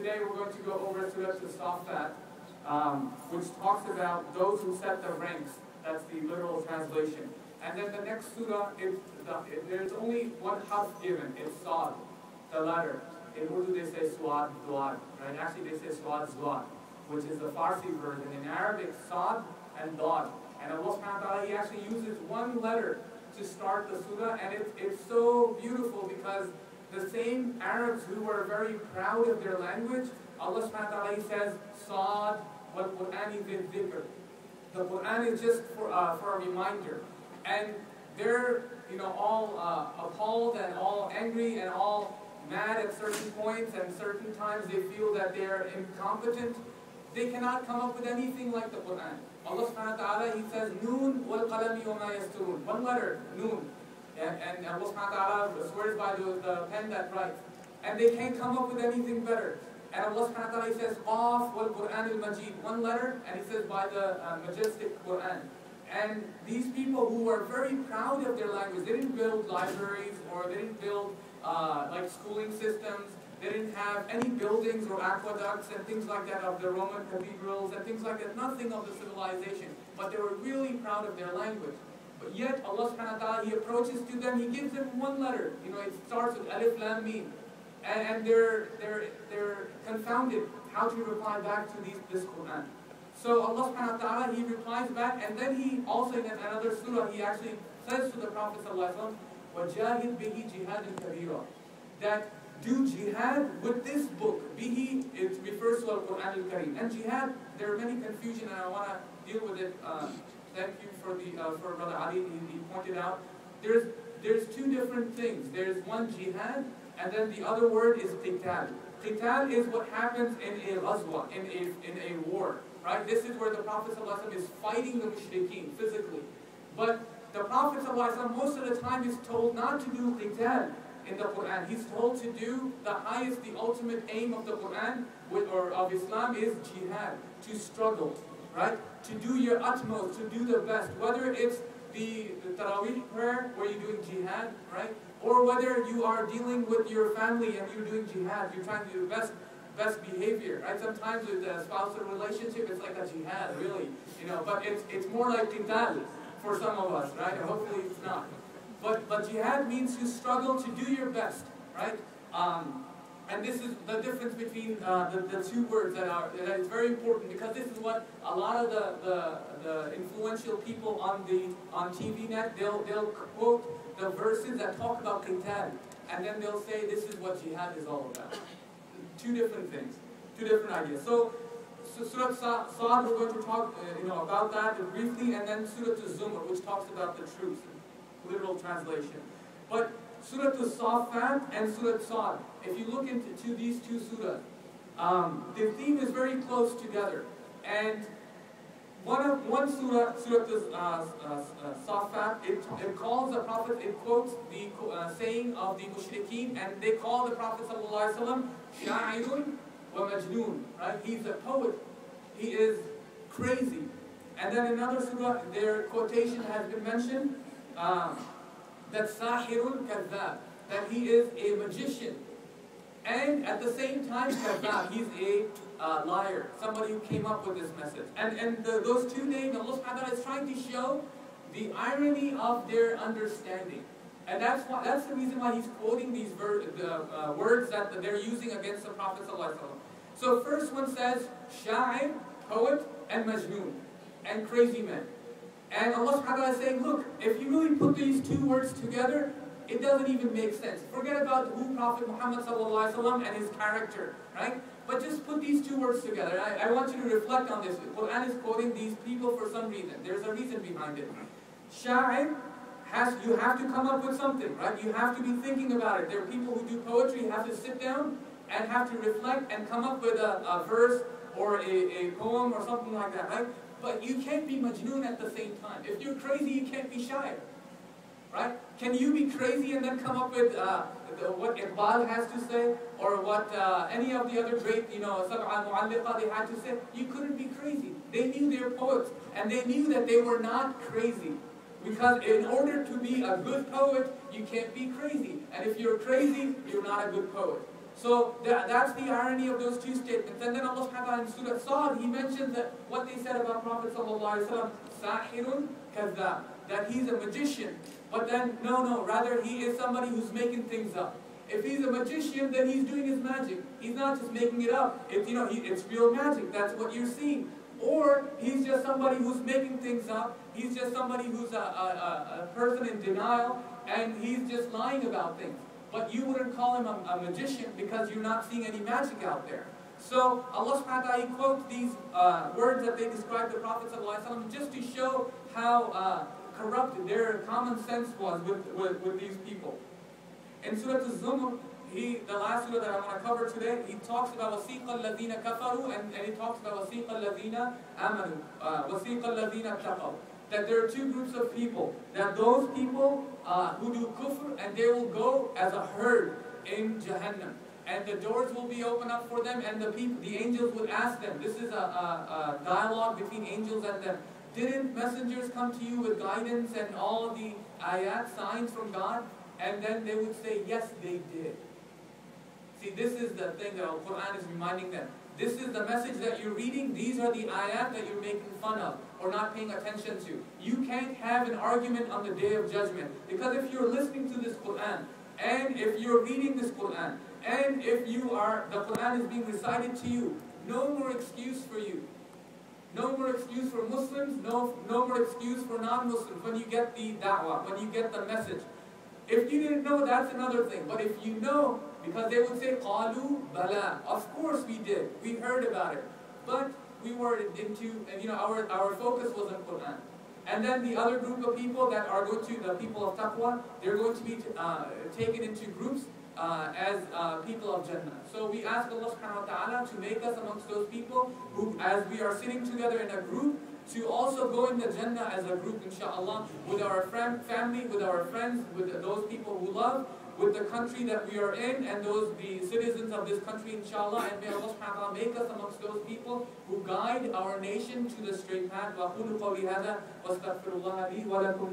today we're going to go over Surah al-Saffat, which talks about those who set the ranks. That's the literal translation. And then the next surah, there's only one harf given. It's Saad, the letter. In Urdu they say Suad, Duad. Right? Actually they say Suad, Zuad, which is the Farsi version. In Arabic, Saad and Dad. And Allah subhanahu wa ta'ala, He actually uses one letter to start the surah, and it's so beautiful because the same Arabs who were very proud of their language, Allah subhanahu wa ta'ala, He says, Saad wal Qur'ani dhil dhikr. The Qur'an is just for a reminder. And they're all appalled and all angry and all mad at certain points, and certain times they feel that they're incompetent. They cannot come up with anything like the Qur'an. Allah subhanahu wa ta'ala, He says, Noon wal qalami wa ma yasturun. One letter, Noon. And Allah subhanahu wa ta'ala swears by the pen that writes. And they can't come up with anything better. And Allah subhanahu wa ta'ala, He says, Qaf wal Qur'an al-Majid. One letter, and He says, by the majestic Qur'an. And these people who were very proud of their language, they didn't build libraries, or they didn't build like schooling systems. They didn't have any buildings or aqueducts and things like that of the Roman cathedrals and things like that, nothing of the civilization. But they were really proud of their language. But yet Allah subhanahu wa ta'ala, He approaches to them, He gives them one letter. It starts with Alif Lam Mim. And they're confounded how to reply back to this Quran. So Allah subhanahu wa ta'ala, He replies back, and then He also in another surah, He actually says to the Prophet sallallahu alaihi wasallam, وَجَاهِدْ بِهِ جِهَادٍ كَبِيرًا, that do jihad with this book. Bihi, it refers to Al-Quran al-Karim. And jihad, there are many confusion, and I want to deal with it. Thank you for Brother Ali, he pointed out. There's two different things. There's one jihad, and then the other word is qital. Qital is what happens in a ghazwa, in a war. Right? This is where the Prophet ﷺ is fighting the mushrikeen physically. But the Prophet ﷺ most of the time is told not to do qital in the Quran. He's told to do the highest, the ultimate aim of the Quran or of Islam is jihad, to struggle, right? To do your utmost, to do the best. Whether it's the Taraweeh prayer where you're doing jihad, right? Or whether you are dealing with your family and you're doing jihad, you're trying to do the best behavior, right? Sometimes with a spousal relationship, it's like a jihad, really, but it's more like qital for some of us, right? And hopefully it's not. But jihad means you struggle to do your best, right? And this is the difference between the two words that is very important, because this is what a lot of the influential people on TV net, they'll quote the verses that talk about qital, and then they'll say this is what jihad is all about. Two different things, two different ideas. So Surah Saad, we're going to talk about that briefly, and then Surah al-Zumar, which talks about the truth. Literal translation. But Surah al-Saffat and Surah Saad, if you look into these two surahs, the theme is very close together. And one surah al-Saffat, it calls the Prophet, it quotes the saying of the mushrikeen, and they call the Prophet ﷺ sha'irun wa majnoon, right? He's a poet. He is crazy. And then another surah, their quotation has been mentioned, that sahirun kadhab, that he is a magician, and at the same time kadhab, he's a liar, somebody who came up with this message. And those two names, Allah subhanahu wa ta'ala is trying to show the irony of their understanding. And that's the reason why He's quoting these words that they're using against the Prophet sallallahu alaihi wasallam. So first one says sha'ir, poet, and majnoon, and crazy man. And Allah subhanahu wa ta'ala is saying, look, if you really put these two words together, it doesn't even make sense. Forget about who Prophet Muhammad sallallahu alaihi wasallam and his character, right? But just put these two words together. I want you to reflect on this. The Quran is quoting these people for some reason. There's a reason behind it. Sha'ir, you have to come up with something, right? You have to be thinking about it. There are people who do poetry, you have to sit down and have to reflect and come up with a verse or a poem or something like that, right? But you can't be majnoon at the same time. If you're crazy, you can't be sha'ir, right? Can you be crazy and then come up with what Iqbal has to say, or what any of the other great, Sab'a Mu'alliqa, they had to say? You couldn't be crazy. They knew they were poets, and they knew that they were not crazy. Because in order to be a good poet, you can't be crazy. And if you're crazy, you're not a good poet. So that's the irony of those two statements. And then Allah subhanahu wa ta'ala in Surah Saad, He mentions that what they said about Prophet sallallahu alaihi wasallam, sahirun kadhab, that he's a magician. But then, no, rather he is somebody who's making things up. If he's a magician, then he's doing his magic. He's not just making it up. It's real magic. That's what you're seeing. Or he's just somebody who's making things up. He's just somebody who's a person in denial, and he's just lying about things. But you wouldn't call him a magician because you're not seeing any magic out there. So Allah subhanahu wa ta'ala quotes these words that they describe the Prophet ﷺ just to show how corrupted their common sense was with these people. In Surah al-Zumar, the last surah that I want to cover today, he talks about وَسِيقَ الَّذِينَ كَفَرُوا and he talks about وَسِيقَ الَّذِينَ آمَنُوا وَسِيقَ الَّذِينَ اتَّقَوْا. That there are two groups of people. That those people who do kufr, and they will go as a herd in Jahannam. And the doors will be opened up for them, and the angels would ask them. This is a dialogue between angels and them. Didn't messengers come to you with guidance and all of the ayat, signs from God? And then they would say, yes, they did. See, this is the thing that Al-Quran is reminding them. This is the message that you're reading. These are the ayat that you're making fun of or not paying attention to. You can't have an argument on the Day of Judgment. Because if you're listening to this Quran, and if you're reading this Quran, and if the Quran is being recited to you, no more excuse for you. No more excuse for Muslims, no more excuse for non-Muslims when you get the da'wah, when you get the message. If you didn't know, that's another thing. But if you know, because they would say, قَالُوا بَلَا. Of course we did. We heard about it. But we were into, our focus was on Quran. And then the other group of people that are going to, the people of taqwa, they're going to be taken into groups as people of Jannah. So we ask Allah subhanahu wa ta'ala to make us amongst those people who, as we are sitting together in a group, to also go in the Jannah as a group, inshaAllah, with our family, with our friends, with those people who love, with the country that we are in, and the citizens of this country, inshaAllah, and may Allah subhanahu wa ta'ala make us amongst those people who guide our nation to the straight path. وَأَقُولُ قَوْلِي هَذَا وَأَسْتَغْفِرُ اللَّهَ لِي وَلَكُمْ